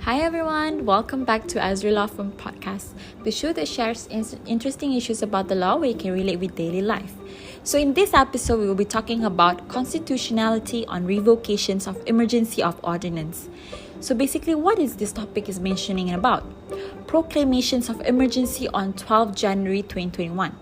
Hi everyone, welcome back to EzriLaw from podcast, the show that shares interesting issues about the law where you can relate with daily life. So in this episode, we will be talking about constitutionality on revocations of emergency of ordinance. So basically, what is this topic is mentioning about? Proclamations of emergency on 12 January 2021.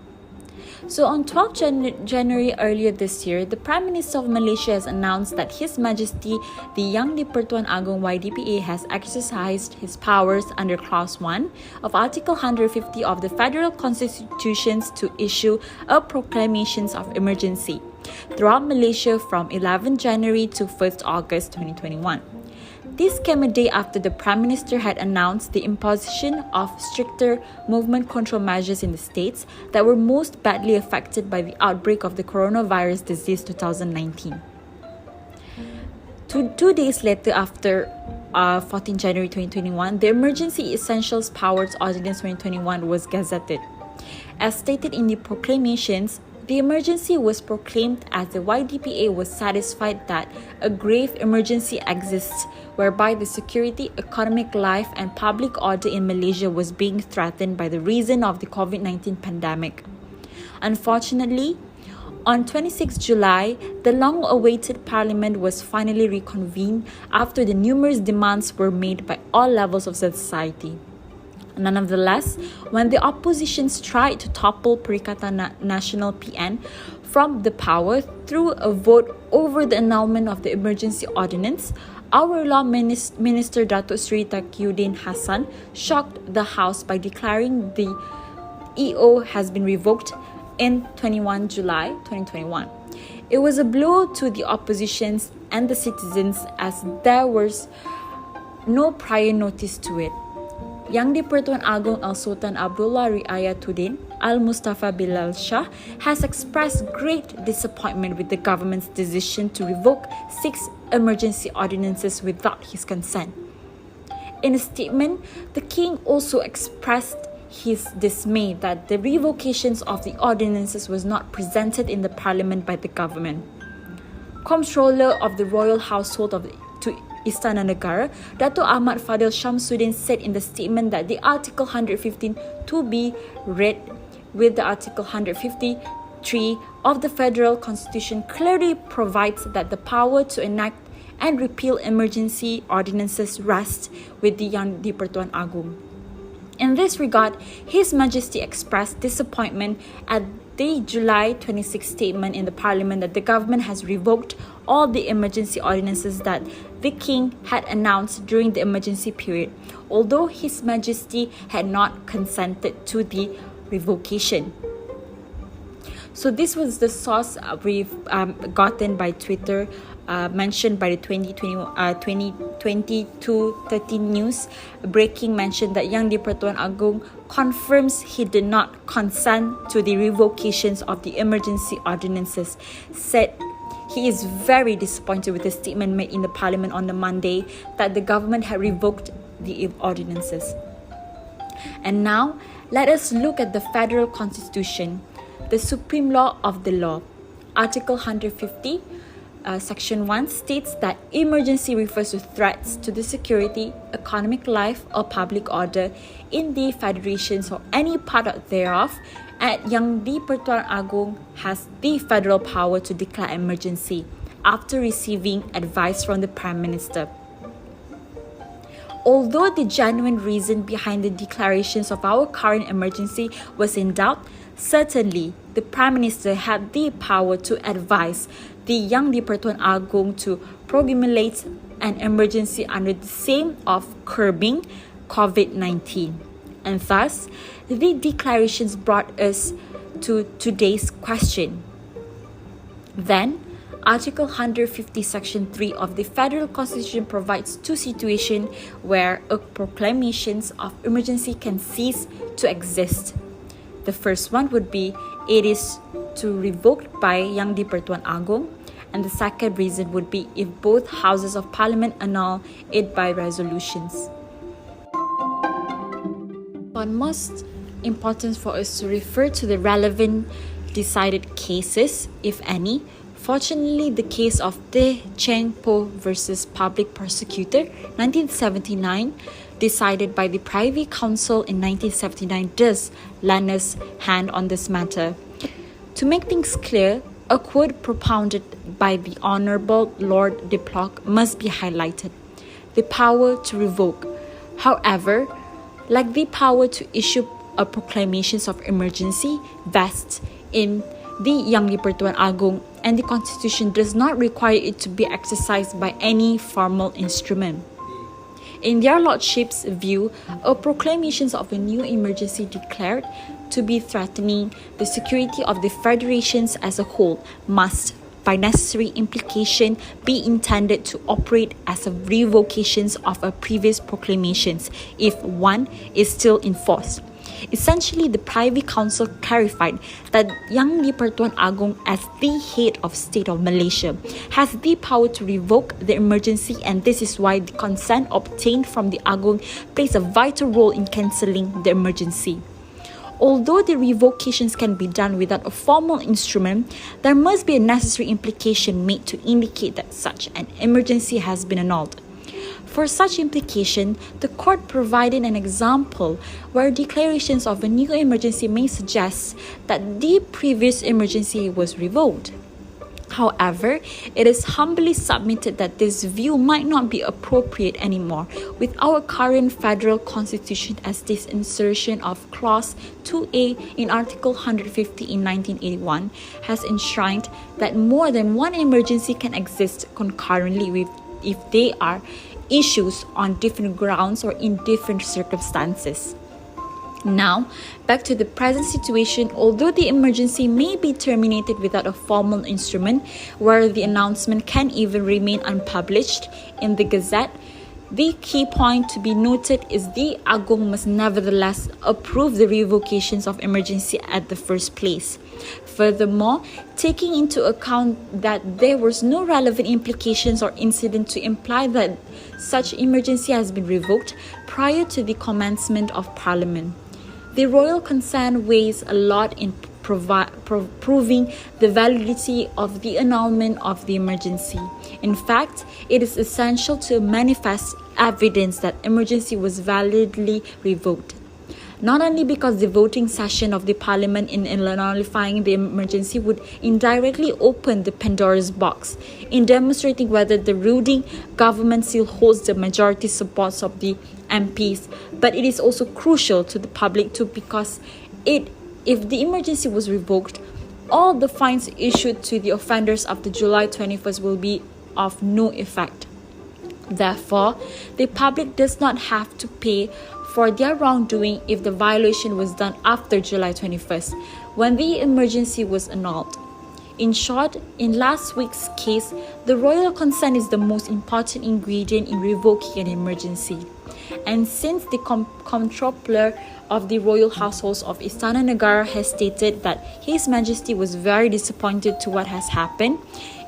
So on 12 January earlier this year, the Prime Minister of Malaysia has announced that His Majesty the Yang di-Pertuan Agong YDPA has exercised his powers under Clause 1 of Article 150 of the Federal Constitutions to issue a proclamations of emergency throughout Malaysia from 11 January to 1st August 2021. This came a day after the Prime Minister had announced the imposition of stricter movement control measures in the states that were most badly affected by the outbreak of the coronavirus disease 2019. Two days later, after 14 January 2021, the Emergency Essentials Powers Ordinance 2021 was gazetted. As stated in the proclamations, the emergency was proclaimed as the YDPA was satisfied that a grave emergency exists whereby the security, economic life, and public order in Malaysia was being threatened by the reason of the COVID-19 pandemic. Unfortunately, on 26 July, the long-awaited parliament was finally reconvened after the numerous demands were made by all levels of society. Nonetheless, when the oppositions tried to topple Perikatan Nasional PN from the power through a vote over the annulment of the emergency ordinance, our law minister Datuk Seri Taqiyuddin Hassan shocked the House by declaring the EO has been revoked in 21 July 2021. It was a blow to the oppositions and the citizens as there was no prior notice to it. Yang di-Pertuan Agong Al-Sultan Abdullah Riayatuddin Al-Mustafa Bilal Shah has expressed great disappointment with the government's decision to revoke 6 emergency ordinances without his consent. In a statement, the king also expressed his dismay that the revocations of the ordinances was not presented in the parliament by the government. Comptroller of the royal household to Istana Negara, Dato' Ahmad Fadil Shamsuddin said in the statement that the Article 115 to be read with the Article 153 of the Federal Constitution clearly provides that the power to enact and repeal emergency ordinances rests with the Yang di-Pertuan Agong. In this regard, His Majesty expressed disappointment at the July 26 statement in the Parliament that the government has revoked all the emergency ordinances that the King had announced during the emergency period, although His Majesty had not consented to the revocation. So this was the source we've gotten by Twitter, mentioned by the 2022-13 news. Breaking mentioned that Yang di-Pertuan Agong confirms he did not consent to the revocations of the emergency ordinances, said he is very disappointed with the statement made in the parliament on the Monday that the government had revoked the ordinances. And now, let us look at the Federal Constitution, the supreme law of the law. Article 150, Section 1 states that emergency refers to threats to the security, economic life, or public order in the federations or any part thereof, and Yang di-Pertuan Agong has the federal power to declare emergency after receiving advice from the Prime Minister. Although the genuine reason behind the declarations of our current emergency was in doubt, certainly the Prime Minister had the power to advise the Yang di-Pertuan Agong to promulgate an emergency under the same of curbing COVID-19. And thus, the declarations brought us to today's question. Then, Article 150 Section 3 of the Federal Constitution provides 2 situations where a proclamations of emergency can cease to exist. The first one would be it is to revoked by Yang di-Pertuan Agong, and the second reason would be if both houses of parliament annul it by resolutions. One most important for us to refer to the relevant decided cases, if any, Fortunately, the case of De Cheng Po versus Public Prosecutor, 1979, decided by the Privy Council in 1979, does lend us hand on this matter. To make things clear, a quote propounded by the Honourable Lord de Plock must be highlighted: the power to revoke. However, like the power to issue a proclamations of emergency, vests in the Yang di-Pertuan Agong, and the Constitution does not require it to be exercised by any formal instrument. In their lordships' view, a proclamation of a new emergency declared to be threatening the security of the federations as a whole must, by necessary implication, be intended to operate as a revocation of a previous proclamations if one is still in force. Essentially, the Privy Council clarified that Yang di-Pertuan Agong, as the head of state of Malaysia, has the power to revoke the emergency, and this is why the consent obtained from the Agong plays a vital role in cancelling the emergency. Although the revocations can be done without a formal instrument, there must be a necessary implication made to indicate that such an emergency has been annulled. For such implication, the court provided an example where declarations of a new emergency may suggest that the previous emergency was revoked. However, it is humbly submitted that this view might not be appropriate anymore with our current federal constitution, as this insertion of Clause 2A in Article 150 in 1981 has enshrined that more than one emergency can exist concurrently if they are issues on different grounds or in different circumstances. Now, back to the present situation. Although the emergency may be terminated without a formal instrument, where the announcement can even remain unpublished in the Gazette, the key point to be noted is the Agong must nevertheless approve the revocations of emergency at the first place. Furthermore, taking into account that there was no relevant implications or incident to imply that such emergency has been revoked prior to the commencement of Parliament, the royal consent weighs a lot in proving the validity of the annulment of the emergency. In fact, it is essential to manifest evidence that emergency was validly revoked. Not only because the voting session of the Parliament in nullifying the emergency would indirectly open the Pandora's box in demonstrating whether the ruling government still holds the majority supports of the MPs, but it is also crucial to the public too, because if the emergency was revoked, all the fines issued to the offenders after July 21st will be of no effect. Therefore, the public does not have to pay for their wrongdoing if the violation was done after July 21st, when the emergency was annulled. In short, in last week's case, the royal consent is the most important ingredient in revoking an emergency. And since the comptroller of the royal households of Istana Negara has stated that His Majesty was very disappointed to what has happened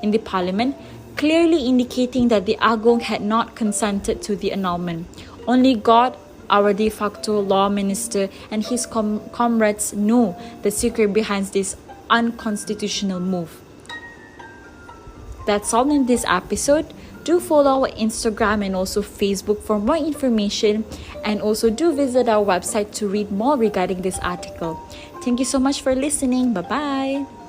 in the Parliament, clearly indicating that the Agong had not consented to the annulment. Only God, our de facto law minister, and his comrades know the secret behind this unconstitutional move. That's all in this episode. Do follow our Instagram and also Facebook for more information, and also do visit our website to read more regarding this article. Thank you so much for listening. Bye-bye.